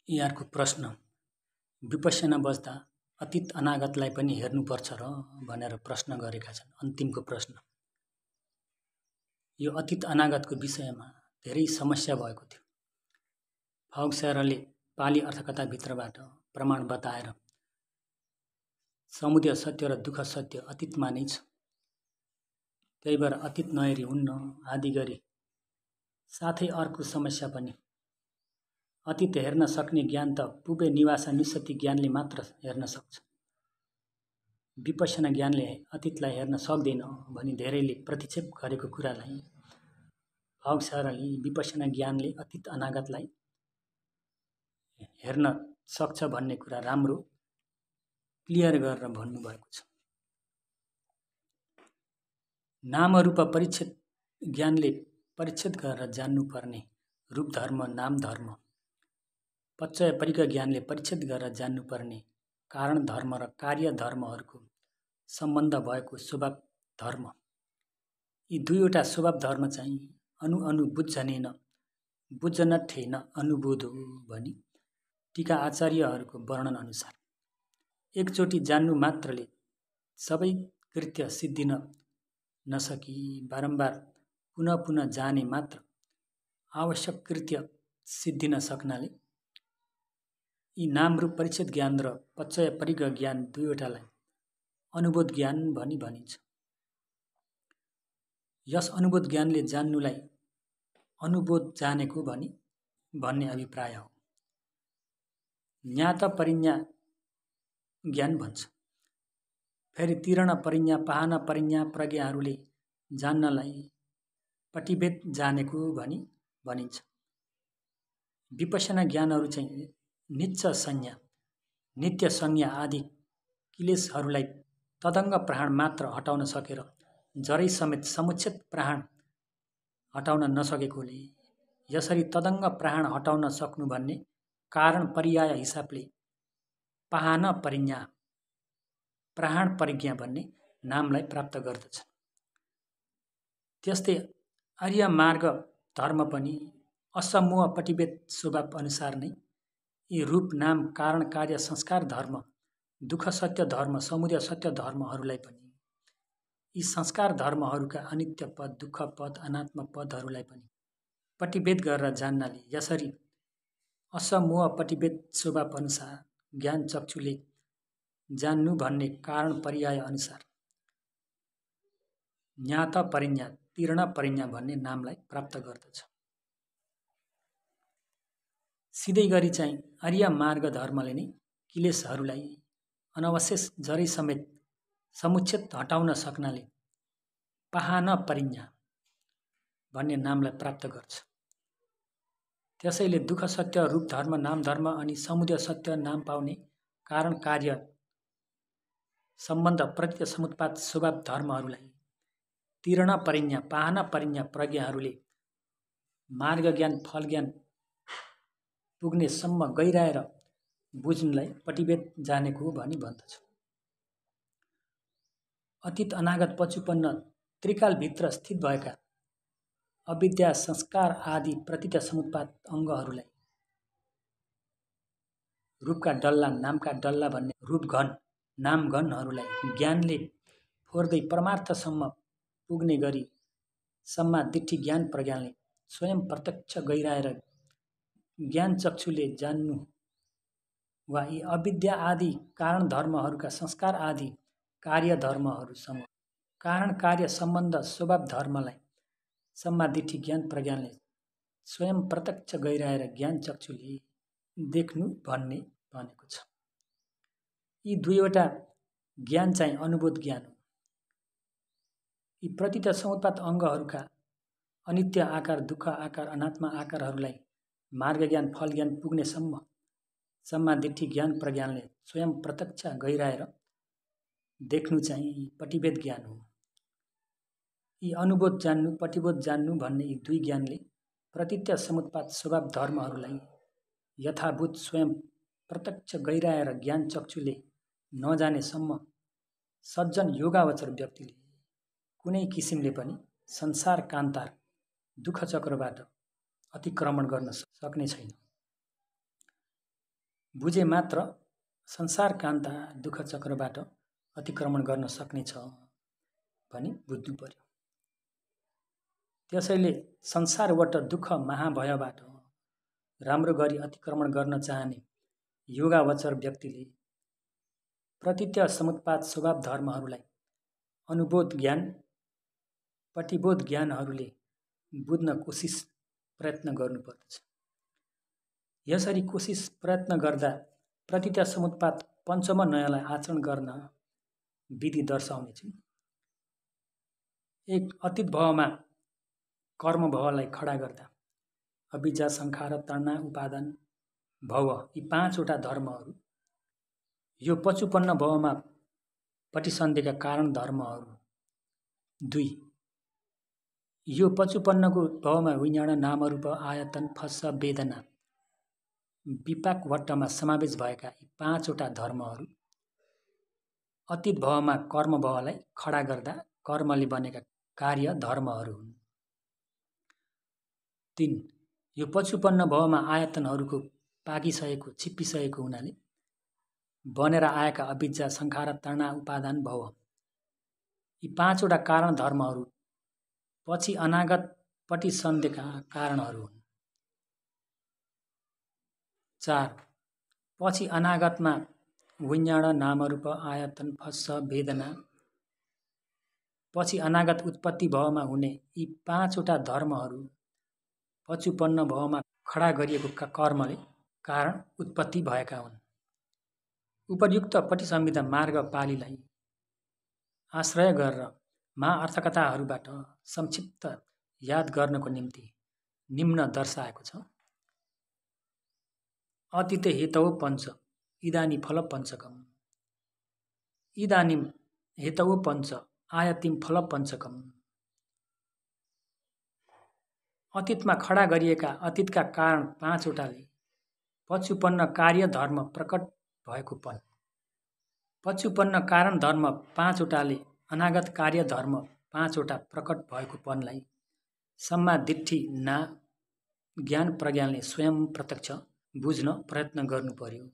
यहाँको प्रश्न विपश्यना बस्दा अतीत अनागतलाई पनि हेर्नुपर्छ र भनेर प्रश्न गरेका छन्। अन्तिमको प्रश्न यो अतीत अनागतको विषयमा धेरै समस्या भएको थियो। फाउक्स्यारले पाली अर्थकथाभित्रबाट प्रमाण बताएर समुदय सत्य र दुःख सत्य अतीतमा नै छ, त्यही भएर अतीत नहेरी हुन्न आदि गरी। साथै अर्को समस्या पनि अतीत हेर्न सक्ने ज्ञान त पुबे निवासा निस्सती ज्ञानले मात्र हेर्न सक्छ, विपश्यना ज्ञानले अतीतलाई हेर्न सक्दैन भनी धेरैले प्रतिक्षेप गरेको कुरालाई फाउक्स्यारले विपश्यना ज्ञानले अतीत अनागतलाई हेर्न सक्छ भन्ने कुरा राम्रो क्लियर गरेर भन्नुभएको छ। नाम रूप परिच्छेद ज्ञानले परिच्छेद गरेर जान्नुपर्ने रूप धर्म नाम धर्म, पच्चय परिक ज्ञानले परिच्छेद गरेर जान्नुपर्ने कारण धर्म र कार्य धर्महरूको सम्बन्ध भएको स्वभाव धर्म, यी दुईवटा स्वभाव धर्म चाहिँ अनु बुझ्जनेन बुझ्जनठे न अनुबोधो भनी टीका आचार्यहरूको वर्णन अनुसार एकचोटि जान्नु मात्रले सबै कृत्य सिद्धिन नसकी बारम्बार पुनः पुनः जाने मात्र आवश्यक कृत्य सिद्धिन सक्नाले यी नाम रूप परिच्छेद ज्ञान र पच्चय परिग ज्ञान दुईवटालाई अनुबोध ज्ञान भनी भनिन्छ। यस अनुबोध ज्ञानले जान्नुलाई अनुबोध जानेको भन्ने अभिप्राय हो। ज्ञात परिज्ञा ज्ञान भन्छ। फेरि तिरण परिज्ञा पाहन परिज्ञा प्रज्ञाहरूले जान्नलाई पटिभेद जानेको भनिन्छ। विपश्यना ज्ञानहरू चाहिँ नित्य संज्ञा आदि क्लेशहरूलाई तदङ्ग प्रहाण मात्र हटाउन सकेर जरै समेत समुच्छेद प्रहाण हटाउन नसकेकोले यसरी तदङ्ग प्रहाण हटाउन सक्नु भन्ने कारण पर्याय हिसाबले पाहन परिज्ञा प्रहाण परिज्ञा भन्ने नामलाई प्राप्त गर्दछ। त्यस्तै आर्य मार्ग धर्म पनि असमूह पटिभेद स्वभाव अनुसार नै यी रूप नाम कारण कार्य संस्कार धर्म दुःख सत्य धर्म समुदय सत्य धर्महरूलाई पनि यी संस्कार धर्महरूका अनित्य पद दुःख पद अनात्म पदहरूलाई पनि पटिभेद गरेर जान्नाले यसरी असमूह पटिभेद स्वभाव अनुसार ज्ञान चक्षुले जान्नु भन्ने कारण पर्याय अनुसार ज्ञात परिज्ञा तीर्ण परिज्ञा भन्ने नामलाई प्राप्त गर्दछ। सिधै गरी चाहिँ आर्य मार्ग धर्मले नै क्लेशहरूलाई अनवशेष जरै समेत समुच्छेद हटाउन सक्नाले पाहन परिज्ञा भन्ने नामलाई प्राप्त गर्छ। त्यसैले दुःख सत्य रूप धर्म नाम धर्म अनि समुदय सत्य नाम पाउने कारण कार्य सम्बन्ध प्रतीत समुत्पाद स्वभाव धर्महरूलाई तीर्ण परिज्ञा पाहन परिज्ञा प्रज्ञाहरूले मार्ग ज्ञान फल ज्ञान पुग्ने सम्म गहिराएर बुझ्नुलाई पटिभेद जानेको भन्दछ। अतीत अनागत पछुपन्न त्रिकालभित्र स्थित भएका अविद्या संस्कार आदि प्रतीत समुत्पाद अङ्गहरूलाई रूपका डल्ला नामका डल्ला भन्ने रूपघन नामघनहरूलाई ज्ञानले फोर्दै परमार्थसम्म पुग्ने गरी सम्मा दिट्ठी ज्ञान प्रज्ञानले स्वयं प्रत्यक्ष गहिराएर ज्ञान चक्षुले जान्नु वा यी अविद्या आदि कारण धर्महरूका संस्कार आदि कार्य धर्महरूसँग कारण कार्य सम्बन्ध स्वभाव धर्मलाई सम्मा दिट्ठी ज्ञान प्रज्ञानले स्वयं प्रत्यक्ष गहिराएर ज्ञान चक्षुले देख्नु भन्ने भनेको छ। यी दुईवटा ज्ञान चाहिँ अनुबोध ज्ञान हो। यी प्रतीत समुत्पाद अङ्गहरूका अनित्य आकार दुःख आकार अनात्मा आकारहरूलाई मार्ग ज्ञान फल ज्ञान पुग्ने सम्मा दिट्ठी ज्ञान प्रज्ञानले स्वयं प्रत्यक्ष गहिराएर देख्नु चाहिँ पटिभेद ज्ञान हो। यी अनुबोध जान्नु पटिबोध जान्नु भन्ने यी दुई ज्ञानले प्रतीत समुत्पाद स्वभाव धर्महरूलाई यथाभूत स्वयं प्रत्यक्ष गहिराएर ज्ञान चक्षुले नजानेसम्म सज्जन योगावचर व्यक्तिले कुनै किसिमले पनि संसार कान्तार दुःख चक्रबाट अतिक्रमण गर्न सक्ने छैन। बुझे मात्र संसार कान्ता दुःख चक्रबाट अतिक्रमण गर्न सक्नेछ भनी बुझ्नु पर्यो। त्यसैले संसारबाट दुःख महाभयबाट राम्रो गरी अतिक्रमण गर्न चाहने योगावचर व्यक्तिले प्रतित्य समुत्पाद स्वभाव धर्महरूलाई अनुभूत ज्ञान प्रतिबोध ज्ञानहरूले बुझ्न कोसिस प्रयत्न गर्नुपर्दछ। यसरी कोसिस प्रयत्न गर्दा प्रतित्य समुत्पाद पञ्चम नयलाई आचरण गर्न विधि दर्शाउनेछु। एक अतीत भवमा कर्म भवलाई खडा गर्दा अविद्या संखार तृष्णा उपादान भव यी पाँचवटा धर्महरू यो पचुपन्न भवमा प्रतिसन्धिका कारण धर्महरू। 2 यो पचुपन्नको भवमा विज्ञान नामरूप आयतन फस्स वेदना विपाक वट्टमा समावेश भएका यी पाँचवटा धर्महरू अतीत भवमा कर्म भवलाई खडा गर्दा कर्मले बनेका कार्य धर्महरू हुन्। 3 यो पचुपन्न भवमा आयतनहरूको पाकिसकेको छिप्पिसकेको हुनाले बनेर आएका अविद्या संखार तृष्णा उपादान भव यी पाँचवटा कारण धर्महरू पछि अनागत प्रतिसन्धिका कारणहरू हुन्। 4 पछि अनागतमा विज्ञान नामरूप आयतन फस्स वेदना पछि अनागत उत्पत्ति भवमा हुने यी पाँचवटा धर्महरू पचुपन्न भवमा खडा गरिएको कर्मले कारण उत्पत्ति भएका हुन्। उपर्युक्त प्रतिसंहिता मार्ग पालीलाई आश्रय गरेर महाअर्थकथाहरूबाट संक्षिप्त याद गर्नको निम्ति निम्न दर्शाएको छ। अतीते हेतौ पञ्च इदानी फल पञ्चकम् इदानीं हेतौ पञ्च आयतिम फल पञ्चकम्। अतीतमा खडा गरिएका अतीतका कारण पाँचवटाले पचुपन्न कार्य धर्म प्रकट भएको पन पचुपन्न कारण धर्म पाँचवटाले अनागत कार्य धर्म पाँचवटा प्रकट भएको पनलाई सम्मा दिट्ठी ना ज्ञान प्रज्ञानले स्वयं प्रत्यक्ष बुझ्न प्रयत्न गर्नु पर्यो।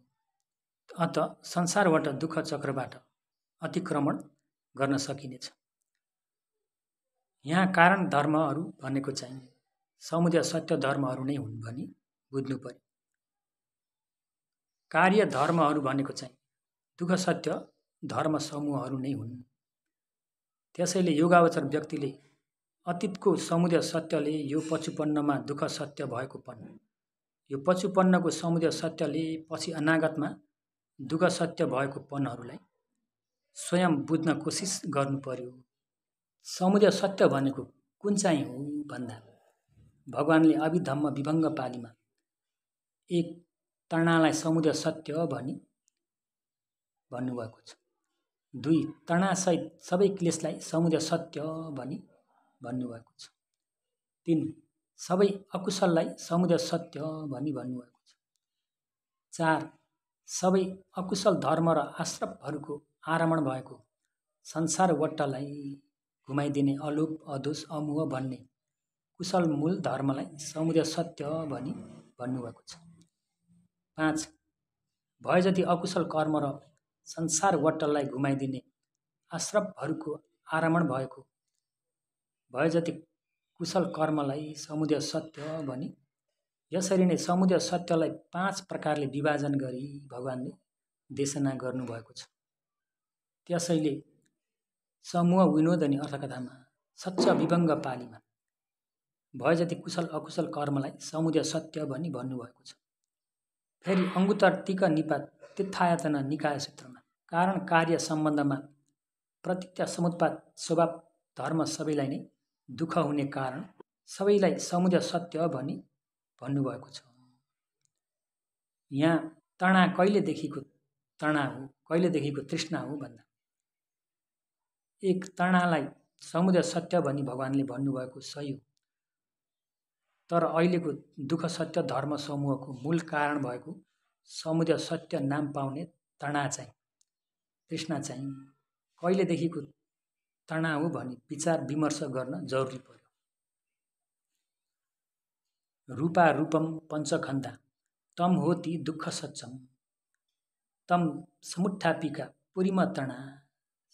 अत संसारबाट दुःख चक्रबाट अतिक्रमण गर्न सकिनेछ। यहाँ कारण धर्महरू भनेको चाहिँ समुदय सत्य धर्महरू नै हुन् भनी बुझ्नु पर्यो। कार्य धर्महरू भनेको चाहिँ दुःख सत्य धर्म समूहहरू नै हुन्। त्यसैले योगावचर व्यक्तिले अतीतको समुदय सत्यले यो पचुपन्नमा दुःख सत्य भएको पन यो पचुपन्नको समुदय सत्यले पछि अनागतमा दुःख सत्य भएको पनहरूलाई स्वयं बुझ्न कोसिस गर्नु पर्यो। समुदय सत्य भनेको कुन चाहिँ हो भन्दा भगवानले अभिधम्म विभङ्ग पालीमा 1 तृष्णालाई समुदय सत्य भनी भन्नुभएको छ। 2 तृष्णासहित सबै क्लेशलाई समुदय सत्य भनी भन्नुभएको छ। 3 सबै अकुशललाई समुदय सत्य भनी भन्नुभएको छ। 4 सबै अकुशल धर्म र आश्रमहरूको आरमण भएको संसार वट्टलाई घुमाइदिने अलोभ अदोष अमोह भन्ने कुशल मूल धर्मलाई समुदय सत्य भनी भन्नुभएको छ। 5 भए जति अकुशल कर्म र संसार वट्टलाई घुमाइदिने आश्रमहरूको आरमण भएको भए जति कुशल कर्मलाई समुदय सत्य भनी यसरी नै समुदय सत्यलाई 5 प्रकारले विभाजन गरी भगवानले देशना गर्नुभएको छ। त्यसैले समूह विनोद अनि अर्थकथामा सच्चा विभङ्ग पालीमा भए जति कुशल अकुशल कर्मलाई समुदय सत्य भनी भन्नुभएको छ। फेरि अङ्गुत्तर टीका निपात तीर्थायतना निकाय सूत्रमा कारण कार्य सम्बन्धमा प्रतित्य समुत्पाद स्वभाव धर्म सबैलाई नै दुःख हुने कारण सबैलाई समुदय सत्य भनी भन्नुभएको छ। यहाँ तृष्णा कहिलेदेखिको तृष्णा हो कहिलेदेखिको तृष्णा हो भन्दा 1 तृष्णालाई समुदय सत्य भनी भगवानले भन्नुभएको सही हो। तर अहिलेको दुःख सत्य धर्म समूहको मूल कारण भएको समुदय सत्य नाम पाउने तृष्णा चाहिँ कहिलेदेखिको तृष्णा हो भनी विचार विमर्श गर्न जरुरी पर्यो। रूपा रूपम पञ्चखण्डा तम होती दुःख सच्चम तम समुत्थापिका पुरीमा तृणा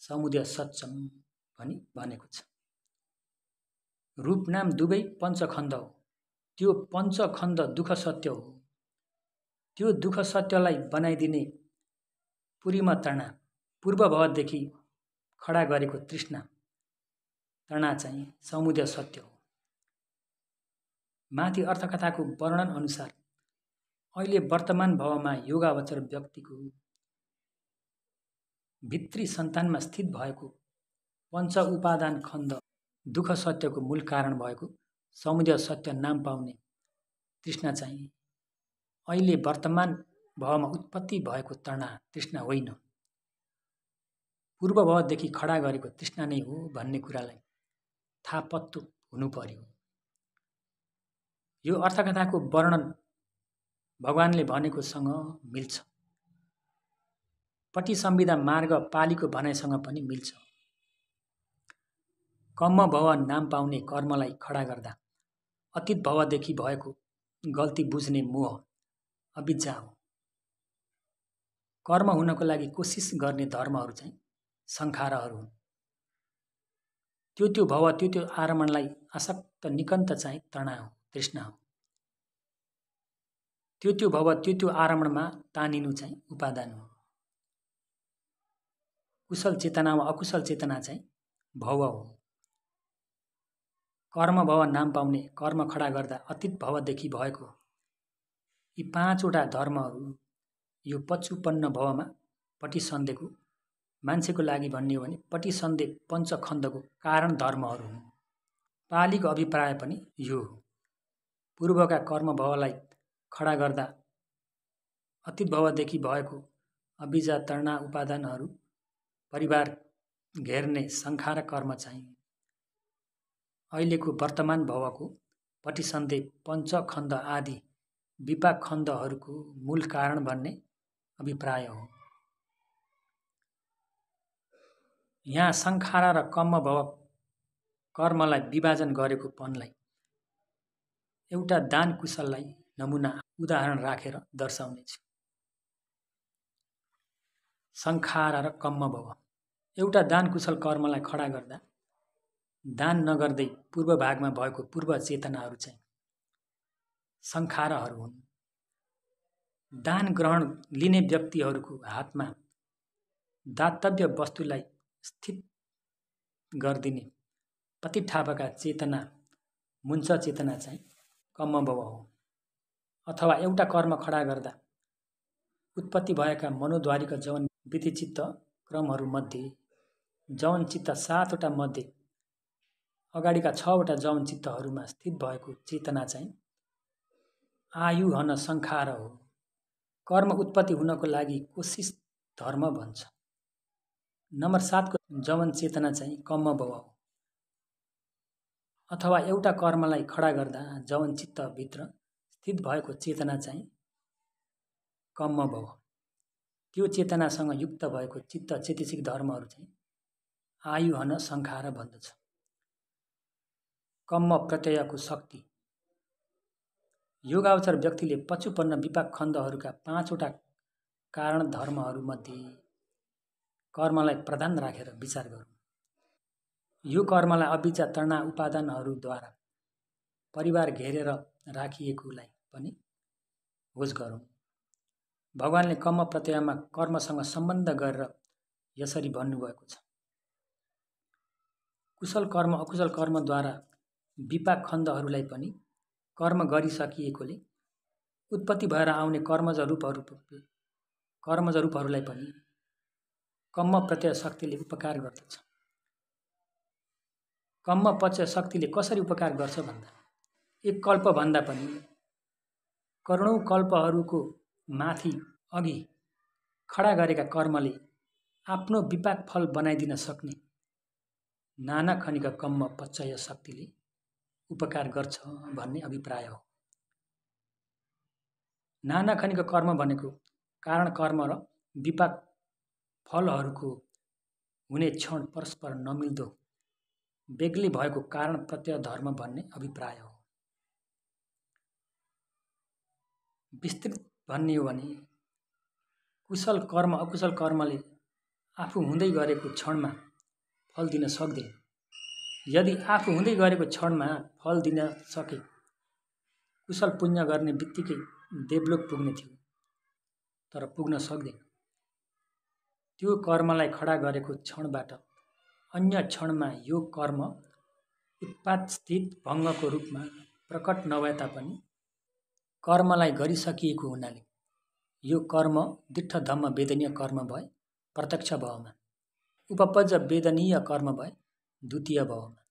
समुदय सच्चम भनी भनेको छ। रूप नाम दुवै पञ्चखण्ड हो, त्यो पञ्चखण्ड दुःख सत्य हो। त्यो दुःख सत्यलाई बनाइदिने पुरीमा तृणा पूर्व भवदेखि खडा गरेको तृष्णा तृणा चाहिँ समुदय सत्य हो। माथि अर्थकथाको वर्णन अनुसार अहिले वर्तमान भवमा योगावचर व्यक्तिको भित्री सन्तानमा स्थित भएको पञ्च उपादान खण्ड दुःख सत्यको मूल कारण भएको समुदय सत्य नाम पाउने तृष्णा चाहिँ अहिले वर्तमान भवमा उत्पत्ति भएको तृष्णा तृष्णा होइन, पूर्व भवदेखि खडा गरेको तृष्णा नै हो भन्ने कुरालाई थाहा पत्तो हुनु पर्यो। यो अर्थकथाको वर्णन भगवानले भनेकोसँग मिल्छ, पटी संविदा मार्ग पालीको भनाइसँग पनि मिल्छ। कम्म भव नाम पाउने कर्मलाई खडा गर्दा अतीत भवदेखि भएको गल्ती बुझ्ने मोह अविद्या हो। कर्म हुनको लागि कोसिस गर्ने धर्महरू चाहिँ संखारहरू हुन्। त्यो भव त्यो आरमणलाई आसक्त निकन्त चाहिँ तृष्णा हो, तृष्णा हो। त्यो भव त्यो आरमणमा तानिनु चाहिँ उपादान हो। कुशल चेतना वा अकुशल चेतना चाहिँ भव हो। कर्म भव नाम पाउने कर्म खडा गर्दा अतीत भवदेखि भएको यी पाँचवटा धर्महरू यो पचुपन्न भवमा पटिसन्धेको मान्छेको लागि भन्ने हो भने पटिसन्धे पञ्चखण्डको कारण धर्महरू हुन्। पालीको अभिप्राय पनि यो हो। पूर्वका कर्म भवलाई खडा गर्दा अतीत भवदेखि भएको अभिजा तृष्णा उपादानहरू परिवार घेर्ने संखार कर्म चाहिँ अहिलेको वर्तमान भवको पटिसन्धे पञ्चखण्ड आदि विपाक खण्डहरूको मूल कारण भन्ने अभिप्राय हो। यहाँ संखार र कम्म भव कर्मलाई विभाजन गरेको पनलाई एउटा दान कुशललाई नमुना उदाहरण राखेर दर्शाउनेछु। संखार र कम्म भव एउटा दान कुशल कर्मलाई खडा गर्दा दान नगर्दै पूर्व भागमा भएको पूर्व चेतनाहरू चाहिँ संखारहरू हुन्। दान ग्रहण लिने व्यक्तिहरूको हातमा दातव्य वस्तुलाई स्थित गरिदिने प्रतिठापका चेतना मुञ्च चेतना चाहिँ कम्म भव हो। अथवा एउटा कर्म खडा गर्दा उत्पत्ति भएका मनोद्वारिका जौन विधिचित्त क्रमहरूमध्ये जौन चित्त 7वटा मध्ये अगाडिका 6वटा जौन चित्तहरूमा स्थित भएको चेतना चाहिँ आयुहन संखार हो। कर्म उत्पत्ति हुनको लागि कोसिस धर्म भन्छ। नम्बर 7को जौन चेतना चाहिँ कम्म भव हो। अथवा एउटा कर्मलाई खडा गर्दा जौन चित्तभित्र स्थित भएको चेतना चाहिँ कम्म भव। त्यो चेतनासँग युक्त भएको चित्त चेतसिक धर्महरू चाहिँ आयुहन संखार भन्दछ। कम्म प्रत्ययको शक्ति योगावचर व्यक्तिले पचुपन्न विपाक खण्डहरूका 5वटा कारण धर्महरूमध्ये कर्मलाई प्रधान राखेर विचार गरौँ। यो कर्मलाई अविद्या तृष्णा उपादानहरूद्वारा परिवार घेरेर राखिएकोलाई पनि खोज गरौँ। भगवानले कम्म प्रत्ययमा कर्मसँग सम्बन्ध गरेर यसरी भन्नुभएको छ। कुशल कर्म अकुशल कर्मद्वारा विपाक खण्डहरूलाई पनि कर्म गरिसकिएकोले उत्पत्ति भएर आउने कर्मज रूपहरूलाई पनि कम्म प्रत्यय शक्तिले उपकार गर्दछ। कम्म प्रत्यय शक्तिले कसरी उपकार गर्छ भन्दा एक कल्प भन्दा पनि करोडौं कल्पहरूको माथि अघि खडा गरेका कर्मले आफ्नो विपाक फल बनाइदिन सक्ने नाना खनिका कम्म प्रत्यय शक्तिले उपकार गर्छ भन्ने अभिप्राय हो। नाना खनिका कर्म भनेको कारण कर्म र विपाक फलहरूको हुने क्षण परस्पर नमिल्दो बेग्लै भएको कारण प्रत्यय धर्म भन्ने अभिप्राय हो। विस्तृत भन्ने हो भने कुशल कर्म अकुशल कर्मले आफू हुँदै गरेको क्षणमा फल दिन सक्दैन। यदि आफू हुँदै गरेको क्षणमा फल दिन सके कुशल पुण्य गर्ने बित्तिकै देवलोक पुग्ने थियो, तर पुग्न सक्दैन। त्यो कर्मलाई खडा गरेको क्षणबाट अन्य क्षणमा यो कर्म उत्पातस्थित भङ्गको रूपमा प्रकट नभए तापनि कर्मलाई गरिसकिएको हुनाले यो कर्म दिट्ठधम्म वेदनीय कर्म भए प्रत्यक्ष भावमा, उपपज्ज वेदनीय कर्म भए द्वितीय भावमा,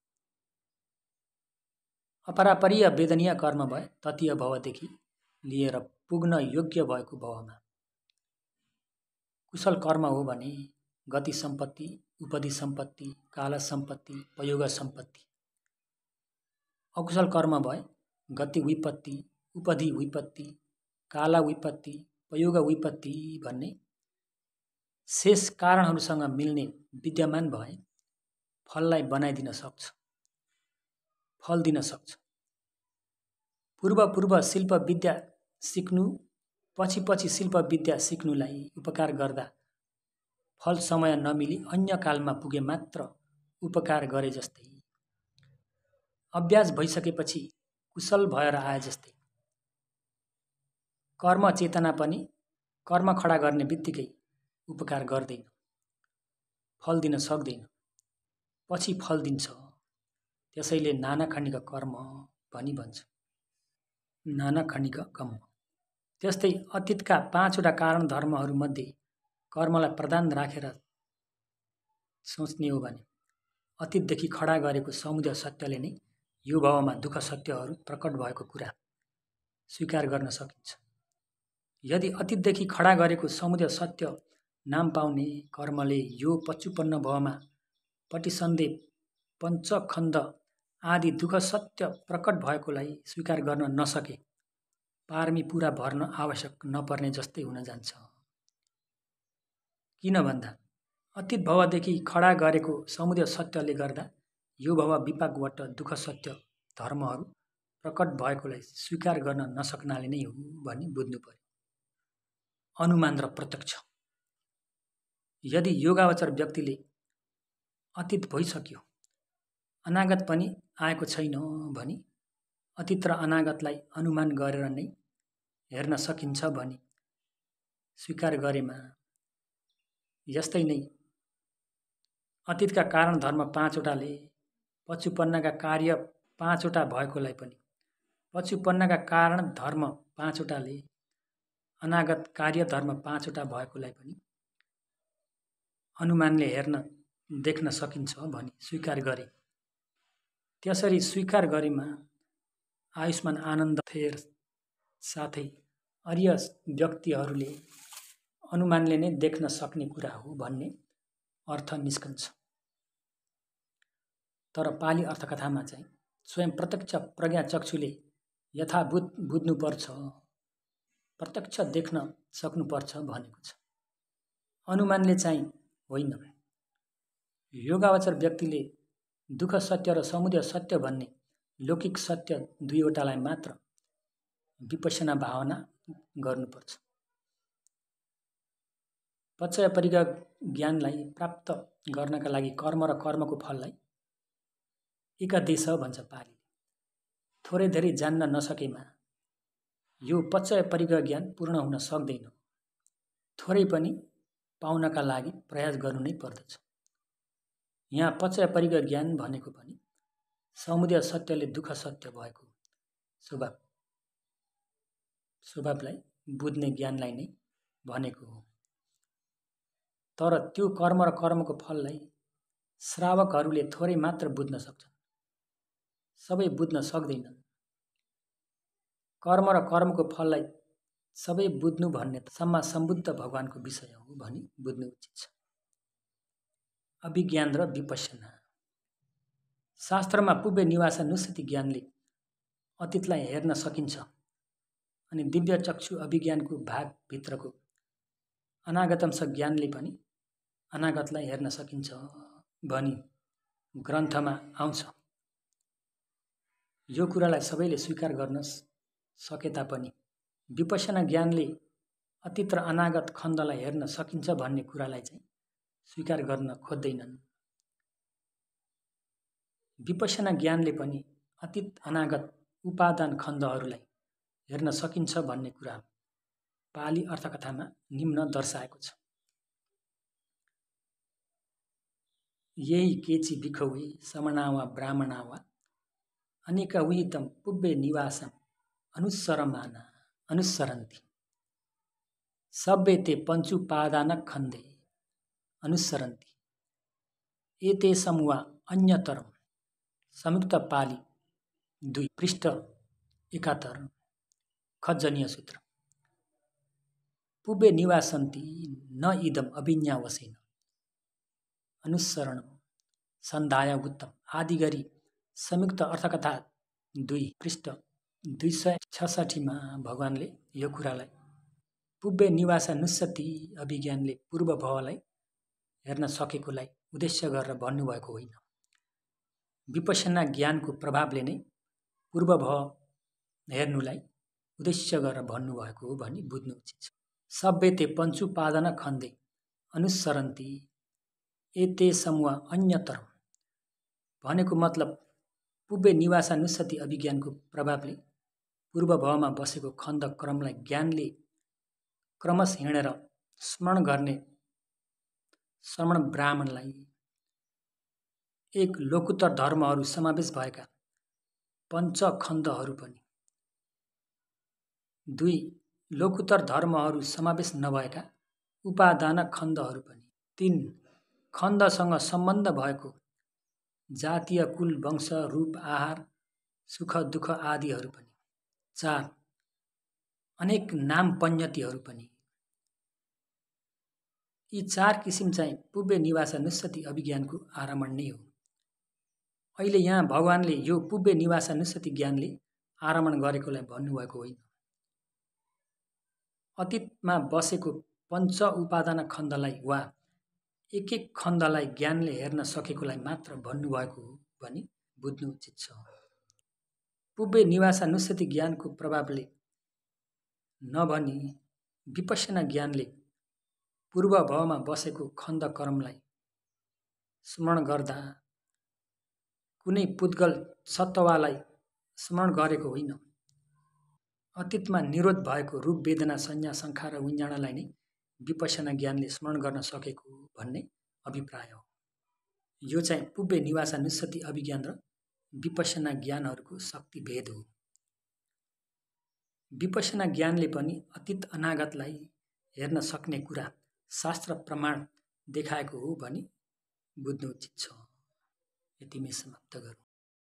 अपरापरीय वेदनीय कर्म भए तृतीय भावदेखि लिएर पुग्न योग्य भएको भावमा। कुशल कर्म हो भने गति सम्पत्ति, उपधि सम्पत्ति, काल सम्पत्ति, पयोग सम्पत्ति। अकुशल कर्म भए गति विपत्ति, उपधि विपत्ति, काल विपत्ति, पयोग विपत्ति भन्ने शेष कारणहरूसँग मिल्ने विद्यमान भए फललाई बनाइदिन सक्छ, फल दिन सक्छ। पूर्व शिल्प विद्या सिक्नु पछि शिल्प विद्या सिक्नुलाई उपकार गर्दा फल समय नमिली अन्य कालमा पुगे मात्र उपकार गरे जस्तै, अभ्यास भइसकेपछि कुशल भएर आए जस्तै। कर्म चेतना पनि कर्म खडा गर्ने बित्तिकै उपकार गर्दैन, फल दिन सक्दैन, पछि फल दिन्छ। त्यसैले नाना खण्डिका कर्म भनी भन्छ, नाना खण्डिका कर्म। त्यस्तै अतीतका 5वटा कारण धर्महरूमध्ये कर्मलाई प्रधान राखेर सोच्ने हो भने अतीतदेखि खडा गरेको समुदय सत्यले नै यो भावमा दुःख सत्यहरू प्रकट भएको कुरा स्वीकार गर्न सकिन्छ। यदि अतीतदेखि खडा गरेको समुदय सत्य नाम पाउने कर्मले यो 55 भावमा पटिसन्धे पञ्चखण्ड आदि दुःख सत्य प्रकट भएकोलाई स्वीकार गर्न नसके पारमी पुरा भर्न आवश्यक नपर्ने जस्तै हुन जान्छ। किन भन्दा अतीत भवदेखि खडा गरेको समुदय सत्यले गर्दा यो भव विपाकबाट दुःख सत्य धर्महरू प्रकट भएकोलाई स्वीकार गर्न नसक्नाले नै हो भनी बुझ्नु पर्यो। अनुमान र प्रत्यक्ष। यदि योगावचर व्यक्तिले अतीत भइसक्यो, अनागत पनि आएको छैन भनी अतीत र अनागतलाई अनुमान गरेर नै हेर्न सकिन्छ भनी स्वीकार गरेमा यस्तै नै अतीतका कारण धर्म 5वटाले पछुपन्नका कार्य 5वटा भएकोलाई पनि पछुपन्नका कारण धर्म 5वटाले अनागत कार्य धर्म 5वटा भएकोलाई पनि अनुमानले हेर्न देख्न सकिन्छ भनी स्वीकार गरे। त्यसरी स्वीकार गरेमा आयुष्मान आनन्द थेर साथै अर्य व्यक्तिहरूले अनुमानले नै देख्न सक्ने कुरा हो भन्ने अर्थ निस्कन्छ। तर पाली अर्थकथामा चाहिँ स्वयं प्रत्यक्ष प्रज्ञाचक्षुले यथाभूत बुझ्नुपर्छ, प्रत्यक्ष देख्न सक्नुपर्छ भनेको छ। अनुमानले चाहिँ होइन। योगावचर व्यक्तिले दुःख सत्य र समुदय सत्य भन्ने लौकिक सत्य 2वटालाई मात्र विपश्यना भावना गर्नुपर्छ। पच्चय परिका ज्ञानलाई प्राप्त गर्नका लागि कर्म र कर्मको फललाई एकादेश भन्छ पालीले। थोरै धेरै जान्न नसकेमा यो पच्चय परिका ज्ञान पूर्ण हुन सक्दैन। थोरै पनि पाउनका लागि प्रयास गर्नु नै पर्दछ। यहाँ पच्चय परिका ज्ञान भनेको पनि समुदय सत्यले दुःख सत्य भएको स्वभावलाई बुझ्ने ज्ञानलाई नै भनेको हो। तर त्यो कर्म र कर्मको फललाई श्रावकहरूले थोरै मात्र बुझ्न सक्छन्, सबै बुझ्न सक्दैनन्। कर्म र कर्मको फललाई सबै बुझ्नु भन्ने सम्मा सम्बुद्ध भगवानको विषय हो भनी बुझ्नु उचित छ। अभिज्ञान र विपश्यना। शास्त्रमा पुव्य निवास नुस्सति ज्ञानले अतीतलाई हेर्न सकिन्छ अनि दिव्य चक्षु अभिज्ञानको भागभित्रको अनागतंश ज्ञानले पनि अनागतलाई हेर्न सकिन्छ भनी ग्रन्थमा आउँछ। यो कुरालाई सबैले स्वीकार गर्न सके तापनि विपश्यना ज्ञानले अतीत र अनागत खण्डलाई हेर्न सकिन्छ भन्ने कुरालाई चाहिँ स्वीकार गर्न खोज्दैनन्। विपश्यना ज्ञानले पनि अतीत अनागत उपादान खण्डहरूलाई हेर्न सकिन्छ भन्ने कुरा पाली अर्थकथामा निम्न दर्शाएको छ। यही केची बिखौवे समणावा ब्राह्मणावा अनेकविधं पुब्बे निवासम अनुसरमाना अनुसरन्ति सब्बे ते पञ्चुपादानक खण्डे अनुसरन्ति एतेषां वा अन्यतरं संयुक्त पाली 2 पृष्ठ 71 खज्जनीय सूत्र। पुब्बे निवासन्ति न इदम अभिज्ञावशेन अनुसरणं सन्धाय उत्तम आदि गरी संयुक्त अर्थकथा 2 पृष्ठ 266 मा भगवानले यो कुरालाई पुब्बे निवास नुस्सति अभिज्ञानले पूर्व भवलाई हेर्न सकेकोलाई उद्देश्य गरेर भन्नुभएको होइन। विपश्यना ज्ञानको प्रभावले नै पूर्व भव हेर्नुलाई उद्देश्य गरेर भन्नुभएको हो भनी बुझ्नु उचित छ। सब्बे ते पञ्चुपादान खण्डे अनुसरन्ति एतेषां वा अन्यतरं भनेको मतलब पुब्बे निवास नुस्सति अभिज्ञानको प्रभावले पूर्व भवमा बसेको खण्ड क्रमलाई ज्ञानले क्रमश हिँडेर स्मरण गर्ने श्रवण ब्राह्मणलाई एक लोकोत्तर धर्महरू समावेश भएका पञ्चखण्डहरू पनि 2 लोकोत्तर धर्महरू समावेश नभएका उपादान खण्डहरू पनि 3 खण्डसँग सम्बन्ध भएको जातीय कुल वंश रूप आहार सुख दुःख आदिहरू पनि 4 अनेक नाम पञ्यतिहरू पनि। यी 4 किसिम चाहिँ पुब्बे निवास नुस्सति अभिज्ञानको आरम्भ नै हो। अहिले यहाँ भगवानले यो पुब्बे निवास नुस्सति ज्ञानले आरम्भ गरेकोलाई भन्नुभएको होइन। अतीतमा बसेको पञ्च उपादान खण्डलाई वा एक एक खण्डलाई ज्ञानले हेर्न सकेकोलाई मात्र भन्नुभएको हो भनी बुझ्नु उचित छ। पुब्बे निवास नुस्सति ज्ञानको प्रभावले नभनी विपश्यना ज्ञानले पूर्व भवमा बसेको खण्ड क्रमलाई स्मरण गर्दा कुनै पुद्गल सत्वलाई स्मरण गरेको होइन। अतीतमा निरोध भएको रूप वेदना संज्ञा संखार र विञ्जानलाई नै विपश्यना ज्ञानले स्मरण गर्न सकेको भन्ने अभिप्राय हो। यो चाहिँ पुब्बे निवास नुस्सति अभिज्ञान र विपश्यना ज्ञानहरूको शक्ति भेद हो। विपश्यना ज्ञानले पनि अतीत अनागतलाई हेर्न सक्ने कुरा शास्त्र प्रमाण देखाएको हो भनी बुझ्नु उचित छ। यतिमै समाप्त गरौँ।